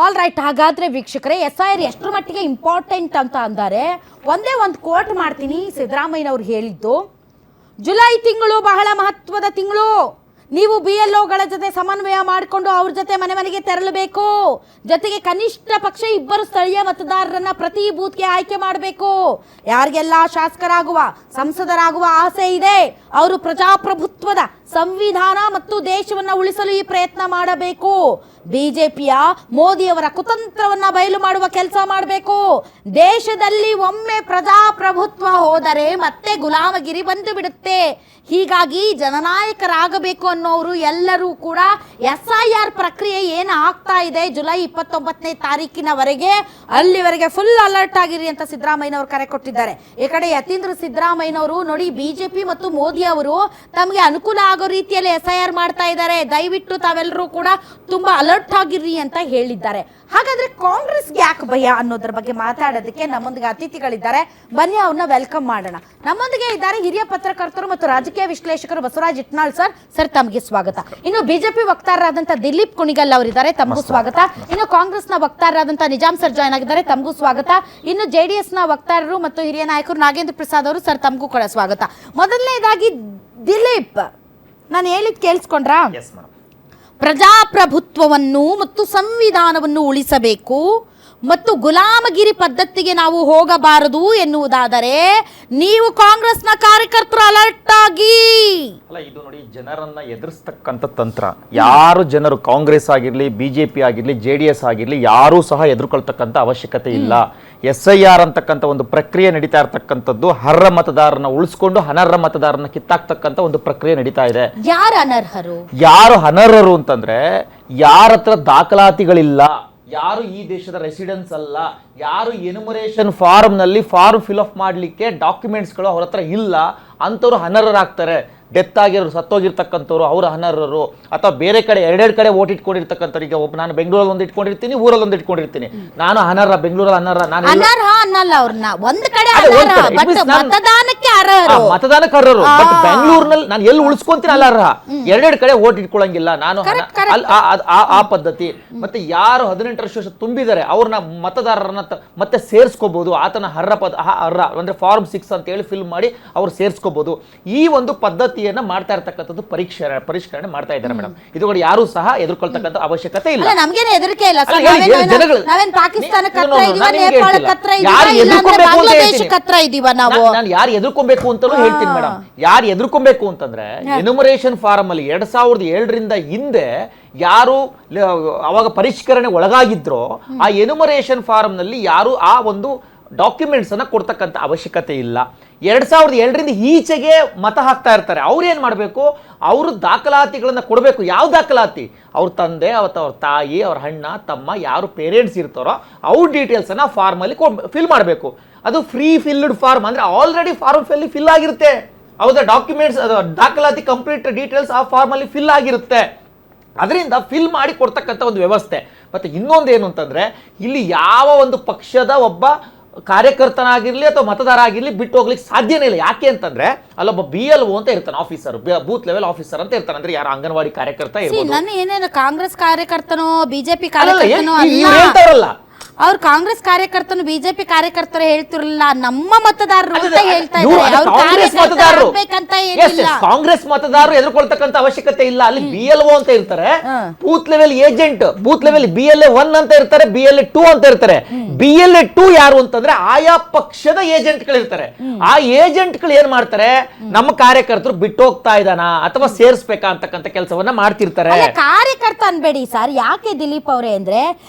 All right. ಹಾಗಾದ್ರೆ ವೀಕ್ಷಕರೇ, SIR ಎಷ್ಟರ ಮಟ್ಟಿಗೆ ಇಂಪಾರ್ಟೆಂಟ್ ಅಂತ ಅಂದರೆ ಒಂದೇ ಒಂದು ಕೋಟ್ ಮಾಡ್ತೀನಿ. ಸಿದ್ದರಾಮಯ್ಯನವ್ರು ಹೇಳಿದ್ದು, ಜುಲೈ ತಿಂಗಳು ಬಹಳ ಮಹತ್ವದ ತಿಂಗಳು. ನೀವು BLOಗಳ ಜೊತೆ ಸಮನ್ವಯ ಮಾಡಿಕೊಂಡು ಅವ್ರ ಜೊತೆ ಮನೆ ಮನೆಗೆ ತೆರಳಬೇಕು. ಜೊತೆಗೆ ಕನಿಷ್ಠ ಪಕ್ಷ 2 ಸ್ಥಳೀಯ ಮತದಾರರನ್ನ ಪ್ರತಿ ಬೂತ್ಗೆ ಆಯ್ಕೆ ಮಾಡಬೇಕು. ಯಾರಿಗೆಲ್ಲ ಶಾಸಕರಾಗುವ ಸಂಸದರಾಗುವ ಆಸೆ ಇದೆ ಅವರು ಪ್ರಜಾಪ್ರಭುತ್ವದ ಸಂವಿಧಾನ ಮತ್ತು ದೇಶವನ್ನ ಉಳಿಸಲು ಈ ಪ್ರಯತ್ನ ಮಾಡಬೇಕು. ಬಿಜೆಪಿಯ ಮೋದಿಯವರ ಕುತಂತ್ರವನ್ನ ಬಯಲು ಮಾಡುವ ಕೆಲಸ ಮಾಡಬೇಕು. ದೇಶದಲ್ಲಿ ಒಮ್ಮೆ ಪ್ರಜಾಪ್ರಭುತ್ವ ಹೋದರೆ ಮತ್ತೆ ಗುಲಾಮಗಿರಿ ಬಂದು ಬಿಡುತ್ತೆ. ಹೀಗಾಗಿ ಜನನಾಯಕರಾಗಬೇಕು ಅನ್ನೋರು ಎಲ್ಲರೂ ಕೂಡ SIR ಪ್ರಕ್ರಿಯೆ ಏನು ಆಗ್ತಾ ಇದೆ ಜುಲೈ 29ನೇ ತಾರೀಕಿನವರೆಗೆ ಅಲ್ಲಿವರೆಗೆ ಫುಲ್ ಅಲರ್ಟ್ ಆಗಿರಿ ಅಂತ ಸಿದ್ದರಾಮಯ್ಯನವರು ಕರೆ ಕೊಟ್ಟಿದ್ದಾರೆ. ಈ ಕಡೆ ಯತೀಂದ್ರ ಸಿದ್ದರಾಮಯ್ಯನವರು ನೋಡಿ, ಬಿಜೆಪಿ ಮತ್ತು ಮೋದಿ ಅವರು ತಮಗೆ ಅನುಕೂಲ ಆಗೋ ರೀತಿಯಲ್ಲಿ SIR ಮಾಡ್ತಾ ಇದ್ದಾರೆ, ದಯವಿಟ್ಟು ತಾವೆಲ್ಲರೂ ಕೂಡ ತುಂಬಾ ಅಲರ್ಟ್ ಆಗಿರ್ರಿ ಅಂತ ಹೇಳಿದ್ದಾರೆ. ಹಾಗಾದ್ರೆ ಕಾಂಗ್ರೆಸ್ಗೆ ಯಾಕೆ ಭಯ ಅನ್ನೋದ್ರ ಬಗ್ಗೆ ಮಾತಾಡೋದಕ್ಕೆ ನಮ್ಮೊಂದಿಗೆ ಅತಿಥಿಗಳಿದ್ದಾರೆ. ಬನ್ನಿ ಅವ್ರನ್ನ ವೆಲ್ಕಮ್ ಮಾಡೋಣ. ನಮ್ಮೊಂದಿಗೆ ಇದ್ದಾರೆ ಹಿರಿಯ ಪತ್ರಕರ್ತರು ಮತ್ತು ರಾಜಕೀಯ ವಿಶ್ಲೇಷಕರು ಬಸವರಾಜ್ ಇಟ್ನಾಳ್ ಸರ್ ತಮಗೆ ಸ್ವಾಗತ. ಇನ್ನು ಬಿಜೆಪಿ ವಕ್ತಾರರಾದಂಥ ದಿಲೀಪ್ ಕುಣಿಗಲ್ ಅವರಿದ್ದಾರೆ, ತಮಗೂ ಸ್ವಾಗತ. ಇನ್ನು ಕಾಂಗ್ರೆಸ್ನ ವಕ್ತಾರರಾದಂಥ ನಿಜಾಮ್ ಸರ್ ಜಾಯ್ನ್ ಆಗಿದ್ದಾರೆ, ತಮಗೂ ಸ್ವಾಗತ. ಇನ್ನು JDSನ ವಕ್ತಾರರು ಮತ್ತು ಹಿರಿಯ ನಾಯಕರು ನಾಗೇಂದ್ರ ಪ್ರಸಾದ್ ಅವರು, ಸರ್ ತಮಗೂ ಕೂಡ ಸ್ವಾಗತ. ಮೊದಲನೇದಾಗಿ ದಿಲೀಪ್, ನಾನು ಹೇಳಿದ್ ಕೇಳಿಸ್ಕೊಂಡ್ರಾ? ಪ್ರಜಾಪ್ರಭುತ್ವವನ್ನು ಮತ್ತು ಸಂವಿಧಾನವನ್ನು ಉಳಿಸಬೇಕು ಮತ್ತು ಗುಲಾಮಗಿರಿ ಪದ್ಧತಿಗೆ ನಾವು ಹೋಗಬಾರದು ಎನ್ನುವುದಾದರೆ ನೀವು ಕಾಂಗ್ರೆಸ್ನ ಕಾರ್ಯಕರ್ತರು ಅಲರ್ಟ್ ಆಗಿ. ಅಲ್ಲ, ಇದು ನೋಡಿ, ಜನರನ್ನ ಎದುರಿಸ್ತಕ್ಕಂಥ ತಂತ್ರ. ಯಾರು ಜನರು ಕಾಂಗ್ರೆಸ್ ಆಗಿರ್ಲಿ, BJP ಆಗಿರ್ಲಿ, JDS ಆಗಿರ್ಲಿ, ಯಾರೂ ಸಹ ಎದುರ್ಕೊಳ್ತಕ್ಕಂಥ ಅವಶ್ಯಕತೆ ಇಲ್ಲ. SIR ಅಂತಕ್ಕಂಥ ಒಂದು ಪ್ರಕ್ರಿಯೆ ನಡೀತಾ ಇರತಕ್ಕಂಥದ್ದು ಅರ್ಹ ಮತದಾರನ ಉಳಿಸ್ಕೊಂಡು ಅನರ್ಹ ಮತದಾರನ ಕಿತ್ತಾಕ್ತಕ್ಕಂಥ ಒಂದು ಪ್ರಕ್ರಿಯೆ ನಡೀತಾ ಇದೆ. ಯಾರು ಅನರ್ಹರು ಅಂತಂದ್ರೆ ಯಾರ ಹತ್ರ ದಾಖಲಾತಿಗಳಿಲ್ಲ, ಯಾರು ಈ ದೇಶದ ರೆಸಿಡೆನ್ಸ್ ಅಲ್ಲ, ಯಾರು ಎನ್ಯುಮರೇಷನ್ ಫಾರ್ಮ್ ನಲ್ಲಿ ಫಾರ್ಮ್ ಫಿಲ್ ಅಪ್ ಮಾಡ್ಲಿಕ್ಕೆ ಡಾಕ್ಯುಮೆಂಟ್ಸ್ಗಳು ಅವ್ರ ಹತ್ರ ಇಲ್ಲ, ಅಂಥವ್ರು ಅನರ್ಹರಾಗ್ತಾರೆ. ಡೆತ್ ಆಗಿರೋರು, ಸತ್ತೋಗಿರ್ತಕ್ಕಂಥವ್ರು ಅವ್ರ ಅನರ್ಹರು. ಅಥವಾ ಬೇರೆ ಕಡೆ ಎರಡೆರಡು ಕಡೆ ಓಟ್ ಇಟ್ಕೊಂಡಿರ್ತಕ್ಕಂಥವ್ರು. ಈಗ ನಾನು ಬೆಂಗಳೂರಲ್ಲಿ ಒಂದು ಇಟ್ಕೊಂಡಿರ್ತೀನಿ, ಊರಲ್ಲಿ ಒಂದು ಇಟ್ಕೊಂಡಿರ್ತೀನಿ. ನಾನು ಅನರ್ಹ, ಬೆಂಗಳೂರಲ್ಲಿ ಅನರ್ಹ. ಮತದಾನಕ್ಕೆ ಅರ್ಹರು, ಬಟ್ ಬೆಂಗಳೂರಿನಲ್ಲಿ ನಾನು ಎಲ್ಲಿ ಉಳಿಸ್ಕೊಂತೀನಿ ಅಲ್ಲ ಅರ್ಹ. ಎರಡೆರಡು ಕಡೆ ಓಟ್ ಇಟ್ಕೊಳ್ಳಂಗಿಲ್ಲ ನಾನು. ಆ ಪದ್ಧತಿ. ಮತ್ತೆ ಯಾರು 18 ವರ್ಷ ತುಂಬಿದ್ದಾರೆ ಅವ್ರನ್ನ ಮತದಾರರನ್ನ ಮತ್ತೆ ಸೇರ್ಸ್ಕೋಬಹುದು. ಆತನ ಅರ್ಹ ಅಂದ್ರೆ ಫಾರ್ಮ್ 6 ಅಂತ ಹೇಳಿ ಫಿಲ್ ಮಾಡಿ ಅವ್ರು ಸೇರ್ಸ್ಕೋಬಹುದು. ಈ ಒಂದು ಪದ್ಧತಿಯನ್ನ ಮಾಡ್ತಾ ಇರ್ತಕ್ಕಂಥದ್ದು ಪರಿಷ್ಕರಣೆ ಮಾಡ್ತಾ ಇದ್ದಾರೆ ಮೇಡಮ್. ಇದು ಕೂಡ ಯಾರು ಸಹ ಎದುರ್ಕೊಳ್ತಕ್ಕಂಥ ಅವಶ್ಯಕತೆ ಇಲ್ಲ. ನಮ್ಗೇನು ಹೆದರಿಕೆ ಇಲ್ಲ. ನಾನು ಯಾರು ಎದುರ್ಕೊಬೇಕು ಅಂತಲೂ ಹೇಳ್ತೀನಿ ಮೇಡಮ್. ಯಾರು ಎದುರ್ಕೊಬೇಕು ಅಂತಂದ್ರೆ ಎನ್ಯುಮರೇಷನ್ ಫಾರಂ ಅಲ್ಲಿ 2007ರಿಂದ ಹಿಂದೆ ಯಾರು ಅವಾಗ ಪರಿಷ್ಕರಣೆ ಒಳಗಾಗಿದ್ರೋ ಆ ಎನ್ಯುಮರೇಷನ್ ಫಾರಂ ನಲ್ಲಿ ಯಾರು ಆ ಒಂದು ಡಾಕ್ಯುಮೆಂಟ್ಸ್ ಅನ್ನ ಕೊಡ್ತಕ್ಕಂಥ ಅವಶ್ಯಕತೆ ಇಲ್ಲ. 2007ರಿಂದ ಈಚೆಗೆ ಮತ ಹಾಕ್ತಾ ಇರ್ತಾರೆ. ಅವ್ರು ಏನ್ ಮಾಡ್ಬೇಕು? ಅವರು ದಾಖಲಾತಿಗಳನ್ನ ಕೊಡಬೇಕು. ಯಾವ ದಾಖಲಾತಿ? ಅವ್ರ ತಂದೆ, ಅವ್ರ ತಾಯಿ, ಅವ್ರ ಅಣ್ಣ, ತಮ್ಮ, ಯಾರು ಪೇರೆಂಟ್ಸ್ ಇರ್ತಾರೋ ಅವ್ರ ಡೀಟೇಲ್ಸ್ ಅನ್ನ ಫಾರ್ಮ್ ಅಲ್ಲಿ ಫಿಲ್ ಮಾಡಬೇಕು. ಅದು ಫ್ರೀ ಫಿಲ್ಡ್ ಫಾರ್ಮ್, ಅಂದ್ರೆ ಆಲ್ರೆಡಿ ಫಾರ್ಮ್ ಫಿಲ್ ಆಗಿರುತ್ತೆ. ಹೌದಾ? ಡಾಕ್ಯುಮೆಂಟ್ಸ್, ದಾಖಲಾತಿ ಕಂಪ್ಲೀಟ್ ಡೀಟೇಲ್ಸ್ ಆ ಫಾರ್ಮ್ ಅಲ್ಲಿ ಫಿಲ್ ಆಗಿರುತ್ತೆ. ಅದರಿಂದ ಫಿಲ್ ಮಾಡಿ ಕೊಡ್ತಕ್ಕಂಥ ಒಂದು ವ್ಯವಸ್ಥೆ. ಮತ್ತೆ ಇನ್ನೊಂದೇನು ಅಂತಂದ್ರೆ, ಇಲ್ಲಿ ಯಾವ ಒಂದು ಪಕ್ಷದ ಒಬ್ಬ ಕಾರ್ಯಕರ್ತನಾಗಿರ್ಲಿ ಅಥವಾ ಮತದಾರ ಆಗಿರ್ಲಿ ಬಿಟ್ಟು ಹೋಗ್ಲಿಕ್ಕೆ ಸಾಧ್ಯನೇ ಇಲ್ಲ. ಯಾಕೆ ಅಂತಂದ್ರೆ ಅಲ್ಲೊಬ್ಬ BLO ಅಂತ ಇರ್ತಾನೆ, ಆಫೀಸರ್, ಬೂತ್ ಲೆವೆಲ್ ಆಫೀಸರ್ ಅಂತ ಇರ್ತಾನೆ. ಅಂದ್ರೆ ಯಾರು ಅಂಗನವಾಡಿ ಕಾರ್ಯಕರ್ತ ಇರ್ಬೋದು. ಏನೇನು ಕಾಂಗ್ರೆಸ್ ಕಾರ್ಯಕರ್ತನೋ BJP ಕಾರ್ಯಕರ್ತನೋ ಹೇಳ್ತಾರಲ್ಲ, ಅವ್ರು ಕಾಂಗ್ರೆಸ್ ಕಾರ್ಯಕರ್ತನು BJP ಕಾರ್ಯಕರ್ತರು ಹೇಳ್ತಿರಲಿಲ್ಲ, ನಮ್ಮ ಮತದಾರರು ಅಂತ ಹೇಳ್ತಾ ಇದ್ದಾರೆ. ಕಾಂಗ್ರೆಸ್ ಮತದಾರರು ಎದುರ್ಕೊಳ್ತಕ್ಕಂಥ ಅವಶ್ಯಕತೆ ಇಲ್ಲ. ಅಲ್ಲಿ BLO ಅಂತ ಇರ್ತಾರೆ, booth level agent. Booth level BLA 1 ಅಂತ ಇರ್ತಾರೆ, BLA 2 ಅಂತ ಇರ್ತಾರೆ. BLA 2 ಯಾರು ಅಂತಂದ್ರೆ ಆಯಾ ಪಕ್ಷದ ಏಜೆಂಟ್ಗಳು ಇರ್ತಾರೆ. ಆ ಏಜೆಂಟ್ಗಳು ಏನ್ ಮಾಡ್ತಾರೆ? ನಮ್ಮ ಕಾರ್ಯಕರ್ತರು ಬಿಟ್ಟು ಹೋಗ್ತಾ ಇದ್ದಾನ ಅಥವಾ ಸೇರಿಸ್ಬೇಕಾ ಅಂತಕ್ಕಂಥ ಕೆಲಸವನ್ನ ಮಾಡ್ತಿರ್ತಾರೆ. ಕಾರ್ಯಕರ್ತ ಅನ್ಬೇಡಿ ಸರ್. ಯಾಕೆ ದಿಲೀಪ್ ಅವರೇ ಅಂದ್ರೆ,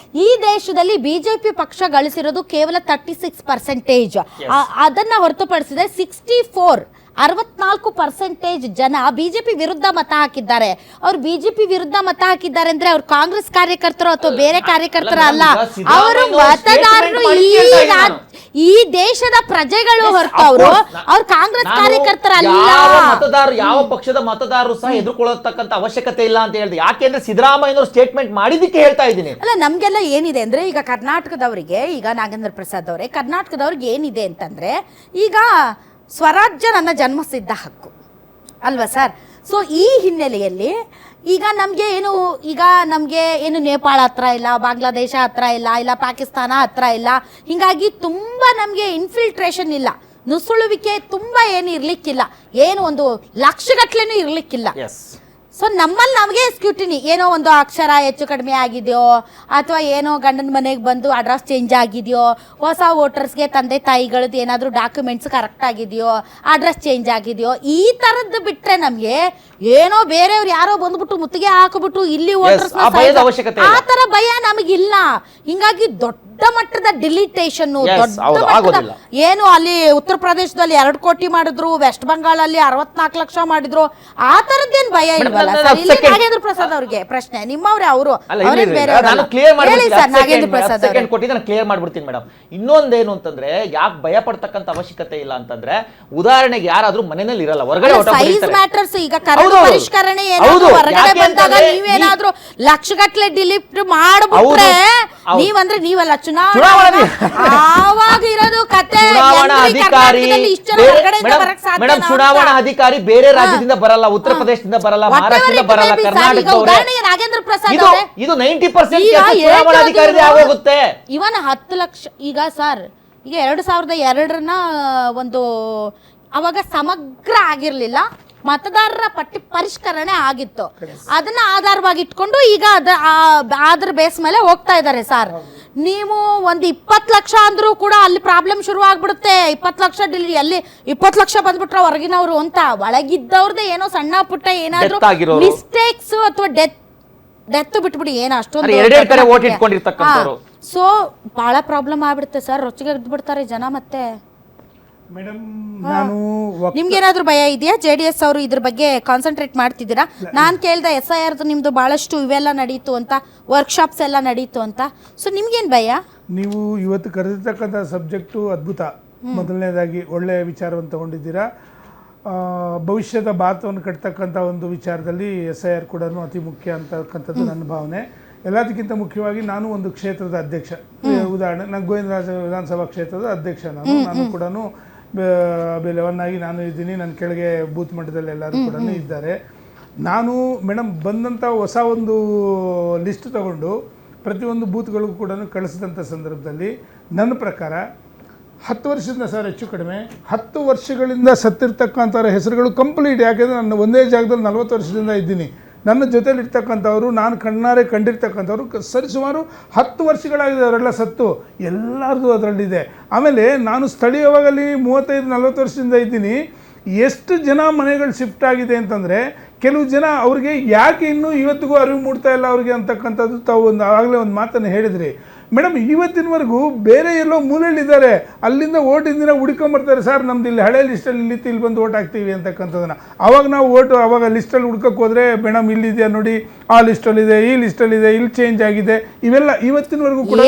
ಈ ದೇಶದಲ್ಲಿ BJP ಪಕ್ಷ ಗಳಿಸಿರೋದು ಕೇವಲ 36%. ಅದನ್ನ ಹೊರತುಪಡಿಸಿದ್ರೆ 64% ಜನ BJP ವಿರುದ್ಧ ಮತ ಹಾಕಿದ್ದಾರೆ. ಅವ್ರು BJP ವಿರುದ್ಧ ಮತ ಹಾಕಿದ್ದಾರೆ ಅಂದ್ರೆ ಅವ್ರು ಕಾಂಗ್ರೆಸ್ ಕಾರ್ಯಕರ್ತರು ಅಥವಾ ಬೇರೆ ಕಾರ್ಯಕರ್ತರ ಅಲ್ಲ. ಅವರು ಮತದಾರರು ಈ ದೇಶದ ಪ್ರಜೆಗಳು ಹೊರತು ಅವ್ರು ಕಾಂಗ್ರೆಸ್ ಕಾರ್ಯಕರ್ತರ ಅಲ್ಲ. ಮತದಾರರು ಯಾವ ಪಕ್ಷದ ಮತದಾರರು ಸಹ ಎದುರ್ಕೊಳ್ಳತಕ್ಕಂಥ ಅವಶ್ಯಕತೆ ಇಲ್ಲ ಅಂತ ಹೇಳಿದೆ. ಯಾಕೆಂದ್ರೆ ಸಿದ್ದರಾಮಯ್ಯನವರು ಸ್ಟೇಟ್ಮೆಂಟ್ ಮಾಡಿದಕ್ಕೆ ಹೇಳ್ತಾ ಇದ್ದೀನಿ. ಅಲ್ಲ, ನಮ್ಗೆಲ್ಲ ಏನಿದೆ ಅಂದ್ರೆ, ಈಗ ಕರ್ನಾಟಕದವರಿಗೆ, ಈಗ ನಾಗೇಂದ್ರ ಪ್ರಸಾದ್ ಅವರೇ, ಕರ್ನಾಟಕದವ್ರಿಗೆ ಏನಿದೆ ಅಂತಂದ್ರೆ, ಈಗ ಸ್ವರಾಜ್ಯ ನನ್ನ ಜನ್ಮಸಿದ್ಧ ಹಕ್ಕು ಅಲ್ವಾ ಸರ್? ಸೊ ಈ ಹಿನ್ನೆಲೆಯಲ್ಲಿ ಈಗ ನಮಗೆ ಏನು ನೇಪಾಳ ಹತ್ರ ಇಲ್ಲ, ಬಾಂಗ್ಲಾದೇಶ ಹತ್ರ ಇಲ್ಲ ಪಾಕಿಸ್ತಾನ ಹತ್ರ ಇಲ್ಲ, ಹೀಗಾಗಿ ತುಂಬ ನಮಗೆ ಇನ್ಫಿಲ್ಟ್ರೇಷನ್ ಇಲ್ಲ, ನುಸುಳುವಿಕೆ ತುಂಬ ಏನು ಇರ್ಲಿಕ್ಕಿಲ್ಲ, ಏನು ಒಂದು ಲಕ್ಷಗಟ್ಲೆನೂ ಇರ್ಲಿಕ್ಕಿಲ್ಲ. ಸೊ ನಮ್ಮಲ್ಲಿ ನಮಗೆ ಸ್ಕ್ಯೂಟಿನಿ, ಏನೋ ಒಂದು ಅಕ್ಷರ ಹೆಚ್ಚು ಕಡಿಮೆ ಆಗಿದೆಯೋ ಅಥವಾ ಏನೋ ಗಂಡನ ಮನೆಗೆ ಬಂದು ಅಡ್ರೆಸ್ ಚೇಂಜ್ ಆಗಿದೆಯೋ, ಹೊಸ ವೋಟರ್ಸ್ಗೆ ತಂದೆ ತಾಯಿಗಳದ್ದು ಏನಾದರೂ ಡಾಕ್ಯುಮೆಂಟ್ಸ್ ಕರೆಕ್ಟ್ ಆಗಿದೆಯೋ, ಅಡ್ರೆಸ್ ಚೇಂಜ್ ಆಗಿದೆಯೋ, ಈ ಥರದ್ದು ಬಿಟ್ಟರೆ ನಮಗೆ ಏನೋ ಬೇರೆಯವ್ರು ಯಾರೋ ಬಂದ್ಬಿಟ್ಟು ಮುತ್ತಿಗೆ ಹಾಕಿಬಿಟ್ಟು ಇಲ್ಲಿ ವೋಟರ್ಸ್ ಆ ಥರ ಭಯ ನಮಗಿಲ್ಲ. ಹಿಂಗಾಗಿ ದೊಡ್ಡ ಮಟ್ಟದ ಡಿಲಿಟೇಷನ್, ದೊಡ್ಡ ಮಟ್ಟದ ಏನು ಅಲ್ಲಿ ಉತ್ತರ ಪ್ರದೇಶದಲ್ಲಿ 2 ಕೋಟಿ ಮಾಡಿದ್ರು, ವೆಸ್ಟ್ ಬಂಗಾಳಲ್ಲಿ 64 ಲಕ್ಷ ಮಾಡಿದ್ರು, ಆ ಥರದ್ದೇನು ಭಯ ಇಲ್ವಲ್ಲ. ನಾಗೇಂದ್ರ ಪ್ರಸಾದ್ ಅವ್ರಿಗೆ ಪ್ರಶ್ನೆ, ನಿಮ್ಮವ್ರೆ ಅವರು ನಾಗೇಂದ್ರ ಪ್ರಸಾದ್ ಕ್ಲಿಯರ್ ಮಾಡ್ಬಿಡ್ತೀನಿ ಮೇಡಮ್. ಇನ್ನೊಂದೇನು ಅಂತಂದ್ರೆ ಯಾಕೆ ಭಯ ಪಡ್ತಕ್ಕಂತ ಅವಶ್ಯಕತೆ ಇಲ್ಲ ಅಂತಂದ್ರೆ, ಉದಾಹರಣೆಗೆ ಯಾರಾದ್ರೂ ಮನೆಯಲ್ಲಿ ಇರಲ್ಲ, ಹೊರಗಡೆ ಸೈಜ್ ಮ್ಯಾಟರ್ಸ್. ಈಗ ಕರಡು ಪರಿಷ್ಕರಣೆ ಹೊರಗಡೆ ಬಂದಾಗ ನೀವೇನಾದ್ರೂ ಲಕ್ಷಗಟ್ಲೆ ಡಿಲಿಟ್ ಮಾಡ್ಬಿಟ್ರೆ ನೀವಂದ್ರೆ ನೀವಲ್ಲ ಚುನಾವಣೆ ಆವಾಗ ಇರೋದು ಕತೆ. ಮೇಡಮ್ ಚುನಾವಣಾ ಅಧಿಕಾರಿ ಬೇರೆ ರಾಜ್ಯದಿಂದ ಬರಲ್ಲ, ಉತ್ತರ ಪ್ರದೇಶದಿಂದ ಬರಲ್ಲ, ಮಹಾರಾಷ್ಟ್ರದಿಂದ ಬರಲ್ಲ, ಕರ್ನಾಟಕದವರೇ. ನಾಗೇಂದ್ರ ಪ್ರಸಾದ್ ಇದು 90% ಚುನಾವಣಾ ಅಧಿಕಾರಿ ಆಗೋಗುತ್ತೆ. ಇವನ್ 10 ಲಕ್ಷ. ಈಗ ಸರ್, ಈಗ 2002 ಒಂದು ಅವಾಗ ಸಮಗ್ರ ಆಗಿರ್ಲಿಲ್ಲ, ಮತದಾರರ ಪಟ್ಟಿ ಪರಿಷ್ಕರಣೆ ಆಗಿತ್ತು. ಅದನ್ನ ಆಧಾರವಾಗಿ ಇಟ್ಕೊಂಡು ಈಗ ಅದ್ರ ಬೇಸ್ ಮೇಲೆ ಹೋಗ್ತಾ ಇದ್ದಾರೆ ಸರ್. ನೀವು ಒಂದು 20 ಲಕ್ಷ ಅಂದ್ರೂ ಕೂಡ ಅಲ್ಲಿ ಪ್ರಾಬ್ಲಮ್ ಶುರು ಆಗ್ಬಿಡುತ್ತೆ. 20 ಲಕ್ಷ ಎಲ್ಲಿ 20 ಲಕ್ಷ ಬಂದ್ಬಿಟ್ರೆ ಹೊರಗಿನವರು ಅಂತ, ಒಳಗಿದ್ದವ್ರದ್ದೇ ಏನೋ ಸಣ್ಣ ಪುಟ್ಟ ಏನಾದ್ರು ಮಿಸ್ಟೇಕ್ಸ್ ಅಥವಾ ಡೆತ್ ಬಿಟ್ಬಿಡಿ, ಏನೋ ಅಷ್ಟೊಂದು. ಸೊ ಬಹಳ ಪ್ರಾಬ್ಲಮ್ ಆಗ್ಬಿಡುತ್ತೆ ಸರ್, ರೊಚ್ಚಿಗೆ ಬಿಡ್ತಾರೆ ಜನ. ಮತ್ತೆ ನಿಮ್ಗೇನಾದ್ರೂ ಭಯ ಇದೆಯಾ? JDS ಅವರು ಇದ್ರ ಬಗ್ಗೆ ಕಾನ್ಸಂಟ್ರೇಟ್ ಮಾಡ್ತಿದ್ದೀರಾ? ನಾನು ಕೇಳ್ದೆ SIR ನಿಮ್ದು ಬಹಳಷ್ಟು ಇವೆಲ್ಲ ನಡೀತು ಅಂತ, ವರ್ಕ್ಶಾಪ್ಸ್ ಎಲ್ಲ ನಡೀತು ಅಂತ. ಸೊ ನಿಮ್ಗೇನು ಭಯ? ನೀವು ಇವತ್ತು ಕರೆದಿರ್ತಕ್ಕಂಥ ಸಬ್ಜೆಕ್ಟು ಅದ್ಭುತ. ಮೊದಲನೇದಾಗಿ ಒಳ್ಳೆಯ ವಿಚಾರವನ್ನು ತಗೊಂಡಿದ್ದೀರಾ. ಭವಿಷ್ಯದ ಭಾರತವನ್ನು ಕಟ್ತಕ್ಕಂಥ ಒಂದು ವಿಚಾರದಲ್ಲಿ SIR ಕೂಡ ಅತಿ ಮುಖ್ಯ ಅಂತಕ್ಕಂಥದ್ದು ನನ್ನ ಭಾವನೆ. ಎಲ್ಲದಕ್ಕಿಂತ ಮುಖ್ಯವಾಗಿ ನಾನು ಒಂದು ಕ್ಷೇತ್ರದ ಅಧ್ಯಕ್ಷ. ಉದಾಹರಣೆ, ನಾನು ಗೋವಿಂದರಾಜ ವಿಧಾನಸಭಾ ಕ್ಷೇತ್ರದ ಅಧ್ಯಕ್ಷ. ನಾನು ಕೂಡ ಬೆಲೆವನ್ ಆಗಿ ನಾನು ಇದ್ದೀನಿ, ನನ್ನ ಕೆಳಗೆ ಬೂತ್ ಮಟ್ಟದಲ್ಲಿ ಎಲ್ಲರೂ ಕೂಡ ಇದ್ದಾರೆ. ನಾನು ಮೇಡಮ್ ಬಂದಂಥ ಹೊಸ ಒಂದು ಲಿಸ್ಟ್ ತಗೊಂಡು ಪ್ರತಿಯೊಂದು ಬೂತ್ಗಳಿಗೂ ಕೂಡ ಕಳಿಸಿದಂಥ ಸಂದರ್ಭದಲ್ಲಿ ನನ್ನ ಪ್ರಕಾರ 10 ವರ್ಷದಿಂದ ಸರ್ ಹೆಚ್ಚು ಕಡಿಮೆ 10 ವರ್ಷಗಳಿಂದ ಸತ್ತಿರ್ತಕ್ಕಂಥವ್ರ ಹೆಸರುಗಳು ಕಂಪ್ಲೀಟ್. ಯಾಕೆಂದರೆ ನಾನು ಒಂದೇ ಜಾಗದಲ್ಲಿ 40 ವರ್ಷದಿಂದ ಇದ್ದೀನಿ. ನನ್ನ ಜೊತೆಲಿ ಇರ್ತಕ್ಕಂಥವ್ರು, ನಾನು ಕಣ್ಣಾರೆ ಕಂಡಿರ್ತಕ್ಕಂಥವ್ರು ಸರಿಸುಮಾರು 10 ವರ್ಷಗಳಾಗಿದೆ ಅವರೆಲ್ಲ ಸತ್ತು, ಎಲ್ಲರದು ಅದರಲ್ಲಿದೆ. ಆಮೇಲೆ ನಾನು ಸ್ಥಳೀಯವಾಗಲಿ 35-40 ವರ್ಷದಿಂದ ಇದ್ದೀನಿ. ಎಷ್ಟು ಜನ ಮನೆಗಳು ಶಿಫ್ಟ್ ಆಗಿದೆ ಅಂತಂದರೆ, ಕೆಲವು ಜನ ಅವ್ರಿಗೆ ಯಾಕೆ ಇನ್ನೂ ಇವತ್ತಿಗೂ ಅರಿವು ಮೂಡ್ತಾ ಇಲ್ಲ ಅವ್ರಿಗೆ ಅಂತಕ್ಕಂಥದ್ದು ತಾವು ಆವಾಗಲೇ ಒಂದು ಮಾತನ್ನು ಹೇಳಿದ್ರಿ ಮೇಡಮ್. ಇವತ್ತಿನವರೆಗೂ ಬೇರೆ ಎಲ್ಲೋ ಮೂಲೆಯಲ್ಲಿದ್ದಾರೆ, ಅಲ್ಲಿಂದ ಓಟಿನ ದಿನ ಹುಡ್ಕೊಂಬರ್ತಾರೆ. ಸರ್ ನಮ್ದು ಇಲ್ಲಿ ಹಳೆ ಲಿಸ್ಟಲ್ಲಿ ಇಲ್ಲಿ ಬಂದು ಓಟ್ ಹಾಕ್ತೀವಿ ಅಂತಕ್ಕಂಥದ್ದನ್ನು. ಆವಾಗ ನಾವು ಆವಾಗ ಲಿಸ್ಟಲ್ಲಿ ಹುಡ್ಕಕ್ಕೆ ಹೋದರೆ ಮೇಡಮ್ ಇಲ್ಲಿದೆಯಾ ನೋಡಿ, ಆ ಲಿಸ್ಟಲ್ಲಿದೆ, ಈ ಲಿಸ್ಟಲ್ಲಿದೆ, ಇಲ್ಲಿ ಚೇಂಜ್ ಆಗಿದೆ, ಇವೆಲ್ಲ ಇವತ್ತಿನವರೆಗೂ ಕೂಡ